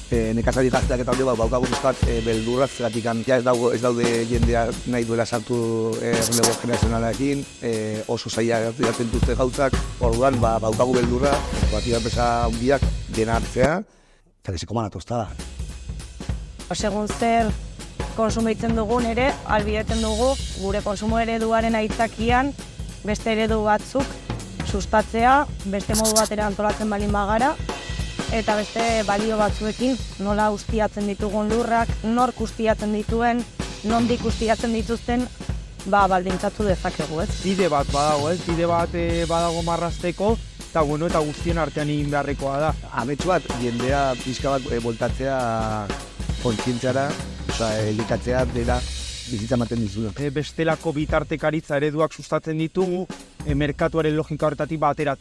nekazari gazteak eta baukagu bizkat beldurra, zeratik ez daude jendea nahi duela sartu errelebo generazionalarekin, oso zaila gertatzen dute gauzak, orduan baukagu beldurra, kooperatiba enpresa handiak dena hartzea, eta que se coma la tostada. Segun zer konsumitzen dugun ere, ahalbidetzen dugu gure konsumo ereduaren aitzakian beste eredu batzuk sustatzea, beste modu batera antolatzen balin bagara, eta beste balio batzuekin nola ustiatzen ditugun lurrak, nork ustiatzen dituen, nondik ustiatzen dituzten, baldintzatu dezakegu, ez? Bide bat badago, ez? Bide bat badago marrazteko, eta eta guztien artean egin beharrekoa da. Ametsu bat, jendea pixka bat voltatzea kontzientziara, elikatzea dela bizitza ematen dizu. Bestelako bitartekaritza ereduak sustatzen ditugu, merkatuaren logika horretatik baterat.